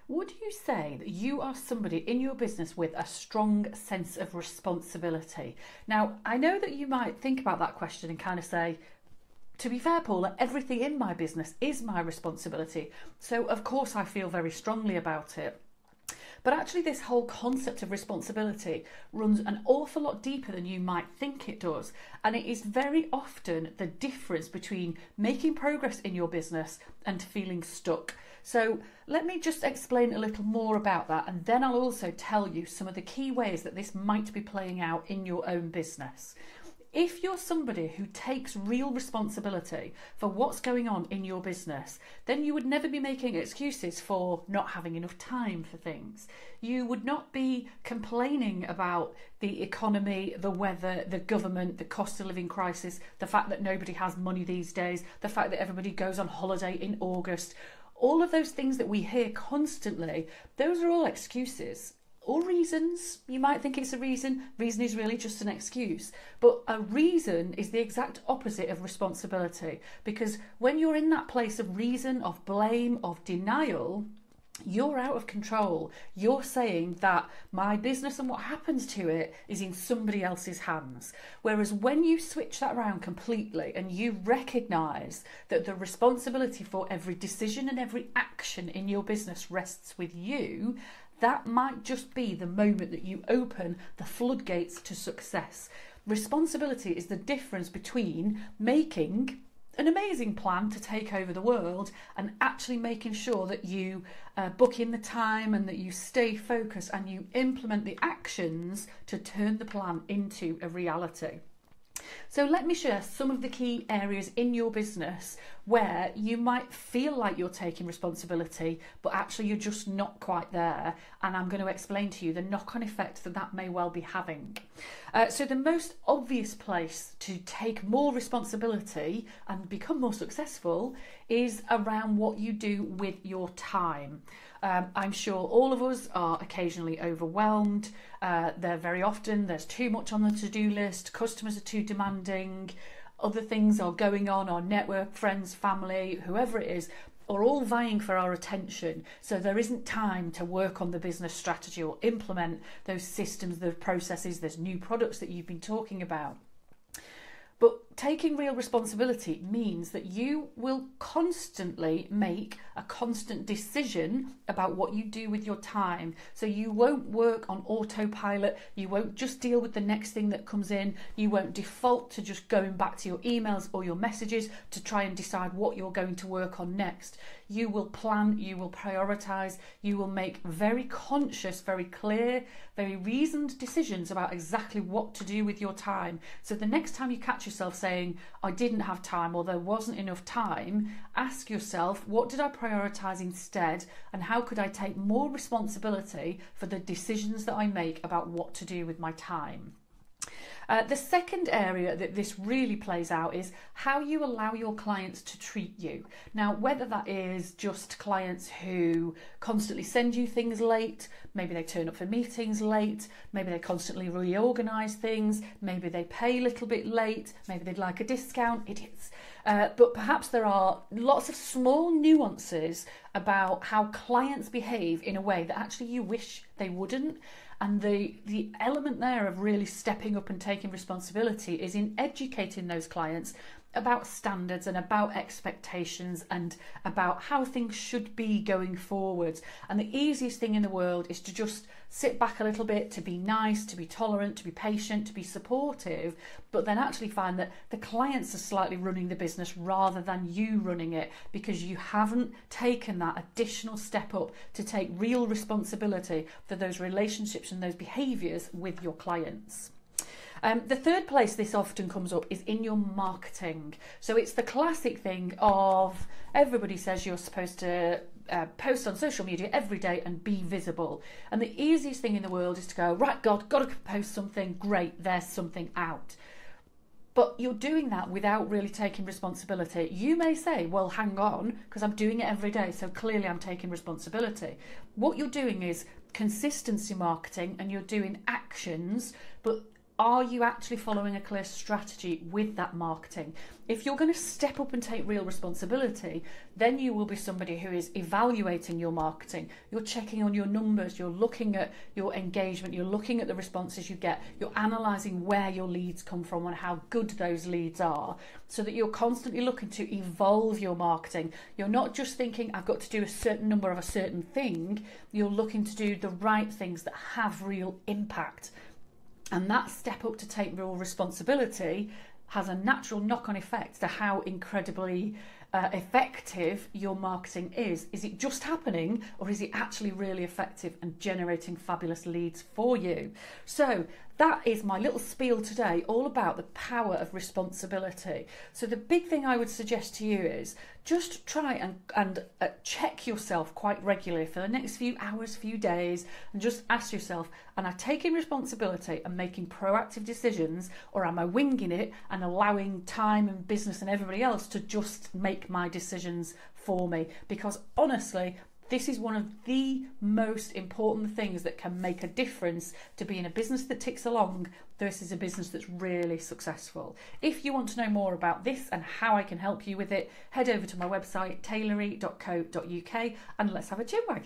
Would you say that you are somebody in your business with a strong sense of responsibility? Now, I know that you might think about that question and kind of say, to be fair, Paula, everything in my business is my responsibility. So, of course, I feel very strongly about it. But actually, this whole concept of responsibility runs an awful lot deeper than you might think it does. And it is very often the difference between making progress in your business and feeling stuck. So let me just explain a little more about that, and then I'll also tell you some of the key ways that this might be playing out in your own business. If you're somebody who takes real responsibility for what's going on in your business, then you would never be making excuses for not having enough time for things. You would not be complaining about the economy, the weather, the government, the cost of living crisis, the fact that nobody has money these days, the fact that everybody goes on holiday in August. All of those things that we hear constantly, those are all excuses. Or reasons. You might think it's a reason. Reason is really just an excuse. But a reason is the exact opposite of responsibility. Because when you're in that place of reason, of blame, of denial, you're out of control. You're saying that my business and what happens to it is in somebody else's hands. Whereas when you switch that around completely and you recognise that the responsibility for every decision and every action in your business rests with you, that might just be the moment that you open the floodgates to success. Responsibility is the difference between making an amazing plan to take over the world and actually making sure that you book in the time and that you stay focused and you implement the actions to turn the plan into a reality. So let me share some of the key areas in your business where you might feel like you're taking responsibility, but actually you're just not quite there. And I'm going to explain to you the knock-on effect that that may well be having. So the most obvious place to take more responsibility and become more successful is around what you do with your time. I'm sure all of us are occasionally overwhelmed. Very often there's too much on the to-do list, customers are too demanding, other things are going on, our network, friends, family, whoever it is, are all vying for our attention. So there isn't time to work on the business strategy or implement those systems, those processes, those new products that you've been talking about. But taking real responsibility means that you will constantly make a constant decision about what you do with your time. So you won't work on autopilot. You won't just deal with the next thing that comes in. You won't default to just going back to your emails or your messages to try and decide what you're going to work on next. You will plan, you will prioritise, you will make very conscious, very clear, very reasoned decisions about exactly what to do with your time. So the next time you catch yourself saying, I didn't have time or there wasn't enough time, ask yourself, what did I prioritise instead, and how could I take more responsibility for the decisions that I make about what to do with my time? The second area that this really plays out is how you allow your clients to treat you. Now, whether that is just clients who constantly send you things late, maybe they turn up for meetings late, maybe they constantly reorganise things, maybe they pay a little bit late, maybe they'd like a discount, idiots. But perhaps there are lots of small nuances about how clients behave in a way that actually you wish they wouldn't. And the element there of really stepping up and taking responsibility is in educating those clients about standards and about expectations and about how things should be going forward. And the easiest thing in the world is to just sit back a little bit, to be nice, to be tolerant, to be patient, to be supportive, but then actually find that the clients are slightly running the business rather than you running it, because you haven't taken that additional step up to take real responsibility for those relationships and those behaviours with your clients. The third place this often comes up is in your marketing. So it's the classic thing of everybody says you're supposed to post on social media every day and be visible. And the easiest thing in the world is to go, right, God, got to post something, great, there's something out. But you're doing that without really taking responsibility. You may say, well, hang on, because I'm doing it every day, so clearly I'm taking responsibility. What you're doing is consistency marketing, and you're doing actions, but are you actually following a clear strategy with that marketing? If you're going to step up and take real responsibility, then you will be somebody who is evaluating your marketing. You're checking on your numbers, you're looking at your engagement, you're looking at the responses you get, you're analysing where your leads come from and how good those leads are, so that you're constantly looking to evolve your marketing. You're not just thinking, I've got to do a certain number of a certain thing. You're looking to do the right things that have real impact. And that step up to take real responsibility has a natural knock-on effect to how incredibly effective your marketing is. Is it just happening, or is it actually really effective and generating fabulous leads for you? So that is my little spiel today, all about the power of responsibility. So the big thing I would suggest to you is just try and check yourself quite regularly for the next few hours, few days, and just ask yourself, am I taking responsibility and making proactive decisions, or am I winging it and allowing time and business and everybody else to just make my decisions for me? Because honestly, this is one of the most important things that can make a difference to being a business that ticks along versus a business that's really successful. If you want to know more about this and how I can help you with it, head over to my website, taylory.co.uk, and let's have a chinwag.